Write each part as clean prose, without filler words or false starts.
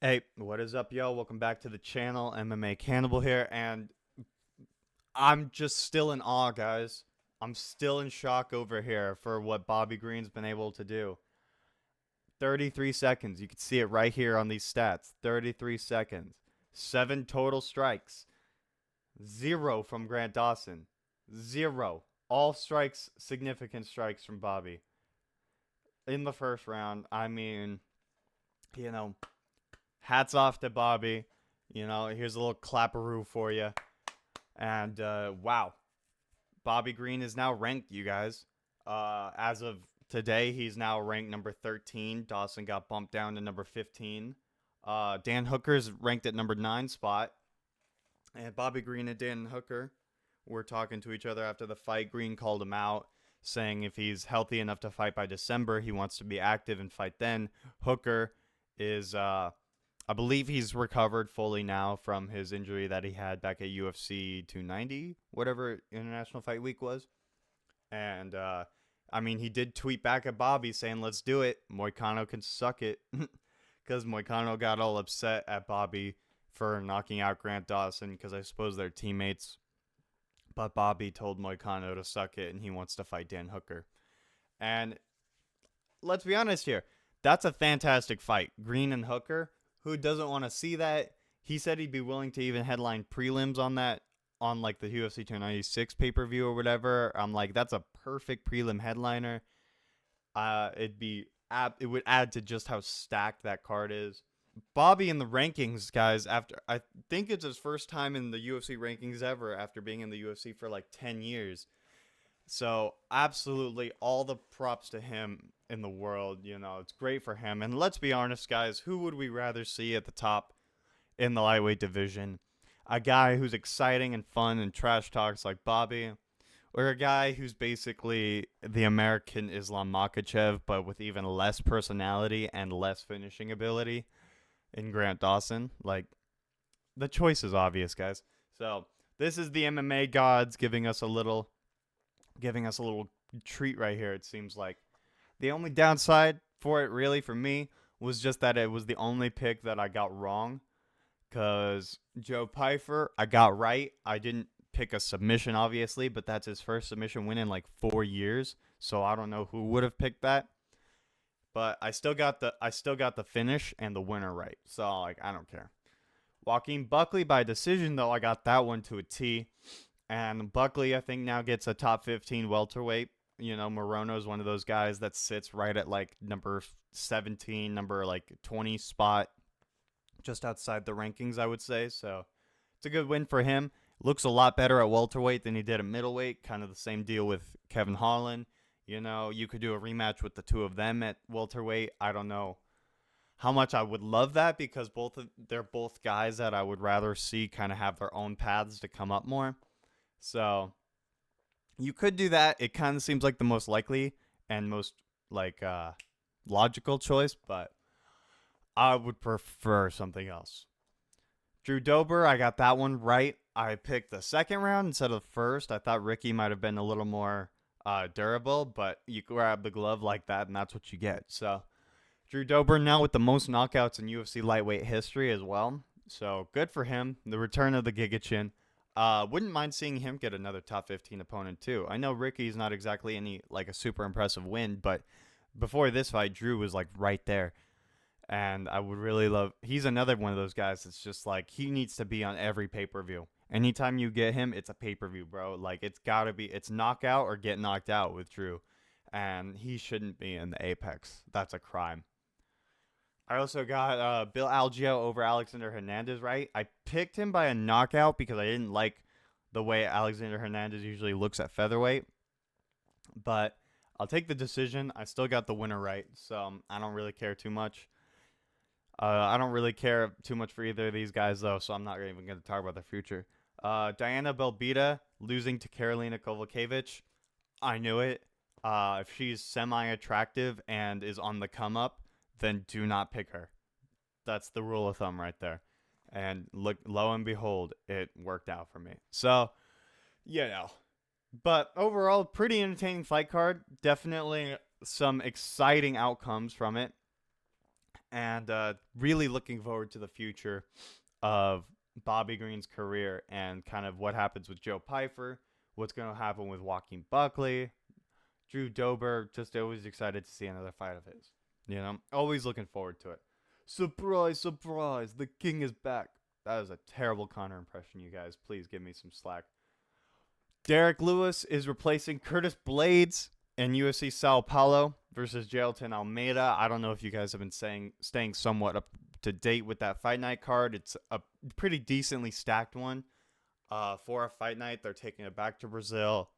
Hey, what is up, yo? Welcome back to the channel. MMA Cannibal here, and I'm just still in awe, guys. I'm still in shock over here for what Bobby Green's been able to do. 33 seconds. You can see it right here on these stats. 33 seconds. 7 total strikes. 0 from Grant Dawson. 0. All strikes, significant strikes from Bobby. In the first round, I mean, you know, hats off to Bobby. Here's a little clapperoo for you. And wow, Bobby Green is now ranked, you guys. As of today, he's now ranked number 13. Dawson got bumped down to number 15. Dan Hooker's ranked at number 9 spot. And Bobby Green and Dan Hooker were talking to each other after the fight. Green called him out, saying if he's healthy enough to fight by December, he wants to be active and fight then. Hooker is I believe he's recovered fully now from his injury that he had back at UFC 290, whatever International Fight Week was. And, I mean, he did tweet back at Bobby saying, let's do it. Moicano can suck it. Because Moicano got all upset at Bobby for knocking out Grant Dawson because I suppose they're teammates. But Bobby told Moicano to suck it and he wants to fight Dan Hooker. And let's be honest here. That's a fantastic fight. Green and Hooker. Who doesn't want to see that? He said he'd be willing to even headline prelims on that, on like the UFC 296 pay-per-view or whatever. I'm like, that's a perfect prelim headliner. It would add to just how stacked that card is. Bobby in the rankings, guys, after I think it's his first time in the UFC rankings ever after being in the UFC for like 10 years. So absolutely all the props to him in the world. It's great for him. And let's be honest, guys, who would we rather see at the top in the lightweight division? A guy who's exciting and fun and trash talks like Bobby, or a guy who's basically the American Islam Makhachev, but with even less personality and less finishing ability in Grant Dawson? Like, the choice is obvious, guys. So this is the MMA gods giving us a little treat right here. It seems like the only downside for it, really, for me, was just that it was the only pick that I got wrong. Because Joe Pyfer, I got right. I didn't pick a submission, obviously, but that's his first submission win in like 4 years. So I don't know who would have picked that. But I still got the finish and the winner right. So like I don't care. Joaquin Buckley by decision though, I got that one to a T. And Buckley, I think, now gets a top 15 welterweight. Morono is one of those guys that sits right at like number 17, number like 20 spot, just outside the rankings, I would say. So it's a good win for him. Looks a lot better at welterweight than he did at middleweight. Kind of the same deal with Kevin Holland. You could do a rematch with the two of them at welterweight. I don't know how much I would love that because they're both guys that I would rather see kind of have their own paths to come up more. So you could do that. It kind of seems like the most likely and most like logical choice, but I would prefer something else. Drew Dober, I got that one right. I picked the second round instead of the first. I thought Ricky might have been a little more durable, but you grab the glove like that, and that's what you get. So Drew Dober now with the most knockouts in UFC lightweight history as well. So good for him. The return of the Gigachin. Wouldn't mind seeing him get another top 15 opponent too. I know Ricky's not exactly any like a super impressive win, but before this fight, Drew was like right there. And I would really love. He's another one of those guys that's just like he needs to be on every pay per view. Anytime you get him, it's a pay per view, bro. Like it's gotta be. It's knockout or get knocked out with Drew, and he shouldn't be in the Apex. That's a crime. I also got Bill Algeo over Alexander Hernandez, right? I picked him by a knockout because I didn't like the way Alexander Hernandez usually looks at featherweight. But I'll take the decision. I still got the winner right, so I don't really care too much. I don't really care too much for either of these guys, though, so I'm not even going to talk about their future. Diana Belbita losing to Karolina Kovacevic. I knew it. If she's semi-attractive and is on the come-up, then do not pick her. That's the rule of thumb right there. And look, lo and behold, it worked out for me. So, But overall, pretty entertaining fight card. Definitely some exciting outcomes from it. And really looking forward to the future of Bobby Green's career and kind of what happens with Joe Pyfer, what's going to happen with Joaquin Buckley, Drew Dober. Just always excited to see another fight of his. You know, always looking forward to it. Surprise, surprise, the king is back. That is a terrible Connor impression, you guys. Please give me some slack. Derek Lewis is replacing Curtis Blades in UFC Sao Paulo versus Jailton Almeida. I don't know if you guys have been staying somewhat up to date with that fight night card. It's a pretty decently stacked one. For a fight night, they're taking it back to Brazil.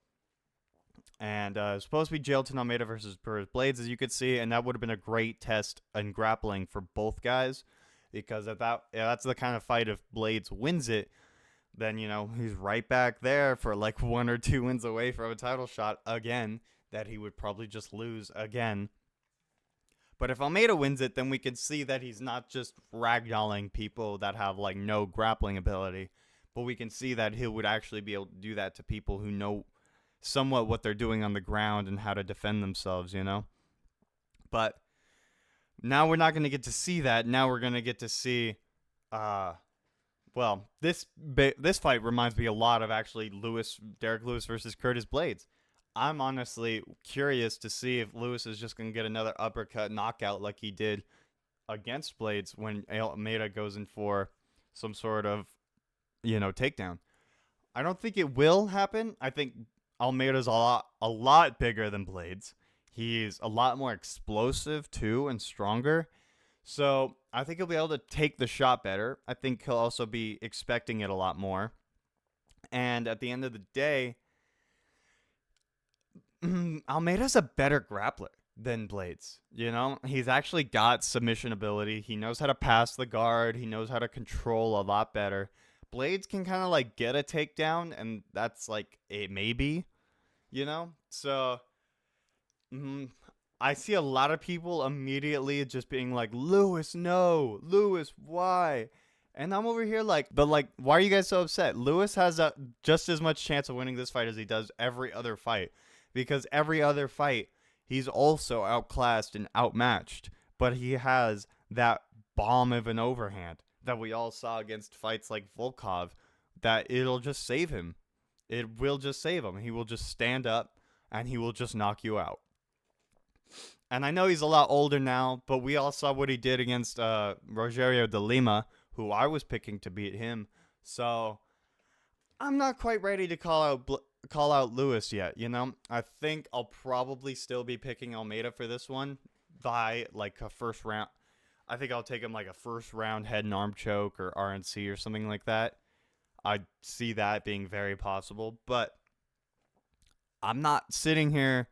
And it's supposed to be Jailton Almeida versus Curtis Blades, as you could see, and that would have been a great test in grappling for both guys, because that's the kind of fight, if Blades wins it, then he's right back there for like 1 or 2 wins away from a title shot again that he would probably just lose again. But if Almeida wins it, then we can see that he's not just ragdolling people that have like no grappling ability, but we can see that he would actually be able to do that to people who know somewhat what they're doing on the ground and how to defend themselves, But now we're not going to get to see that. Now we're going to get to see this fight reminds me a lot of actually Derek Lewis versus Curtis Blades. I'm honestly curious to see if Lewis is just going to get another uppercut knockout like he did against Blades when Almeida goes in for some sort of, takedown. I don't think it will happen. I think Almeida's a lot bigger than Blades. He's a lot more explosive too and stronger. So I think he'll be able to take the shot better. I think he'll also be expecting it a lot more. And at the end of the day, Almeida's a better grappler than Blades. He's actually got submission ability. He knows how to pass the guard. He knows how to control a lot better. Blades can kind of like get a takedown, and that's like a maybe, So I see a lot of people immediately just being like, Lewis, no. Lewis, why? And I'm over here like, but like, why are you guys so upset? Lewis has just as much chance of winning this fight as he does every other fight. Because every other fight, he's also outclassed and outmatched. But he has that bomb of an overhand that we all saw against fights like Volkov, that it'll just save him. It will just save him. He will just stand up and he will just knock you out. And I know he's a lot older now, but we all saw what he did against Rogerio de Lima, who I was picking to beat him. So I'm not quite ready to call out Lewis yet. I think I'll probably still be picking Almeida for this one by like a first round. I think I'll take him like a first round head and arm choke or RNC or something like that. I see that being very possible, but I'm not sitting here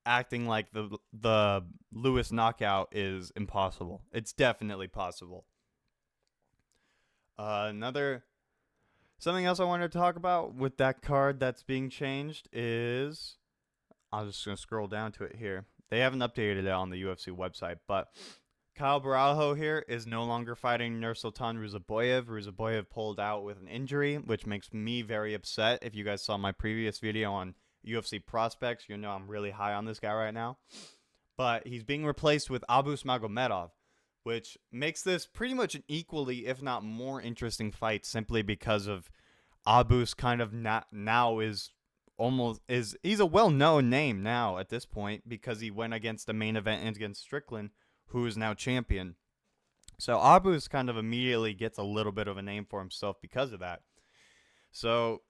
acting like the Lewis knockout is impossible. It's definitely possible. Something else I wanted to talk about with that card that's being changed is, I'm just going to scroll down to it here. They haven't updated it on the UFC website, but Kyle Barajo here is no longer fighting Nursultan Ruzaboyev. Ruzaboyev pulled out with an injury, which makes me very upset. If you guys saw my previous video on UFC prospects, you know I'm really high on this guy right now. But he's being replaced with Abus Magomedov, which makes this pretty much an equally, if not more interesting fight, simply because of Abus kind of now is he's a well-known name now at this point, because he went against the main event against Strickland, who is now champion. So Abus kind of immediately gets a little bit of a name for himself because of that. So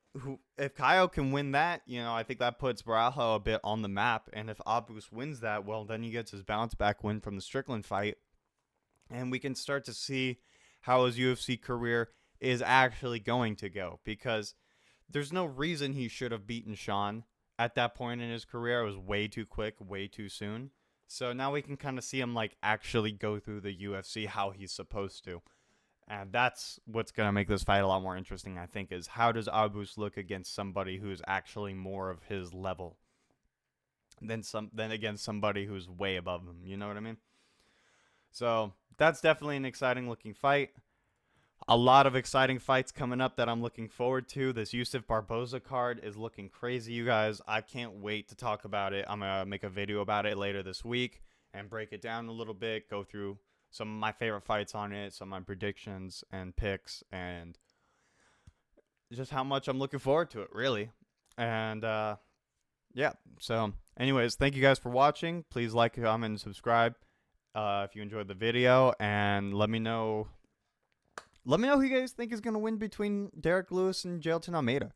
if Kyle can win that, I think that puts Barajo a bit on the map. And if Abus wins that, well, then he gets his bounce back win from the Strickland fight. And we can start to see how his UFC career is actually going to go, because there's no reason he should have beaten Sean at that point in his career. It was way too quick, way too soon. So now we can kind of see him like actually go through the UFC how he's supposed to. And that's what's going to make this fight a lot more interesting, I think, is how does Abus look against somebody who's actually more of his level than against somebody who's way above him. You know what I mean? So that's definitely an exciting looking fight. A lot of exciting fights coming up that I'm looking forward to. This Yusuf Barboza card is looking crazy, you guys. I can't wait to talk about it. I'm going to make a video about it later this week and break it down a little bit, go through some of my favorite fights on it, some of my predictions and picks, and just how much I'm looking forward to it, really. And yeah, so anyways, thank you guys for watching. Please like, comment, and subscribe if you enjoyed the video, and let me know who you guys think is going to win between Derek Lewis and Jailton Almeida.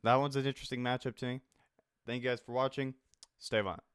That one's an interesting matchup to me. Thank you guys for watching. Stay on.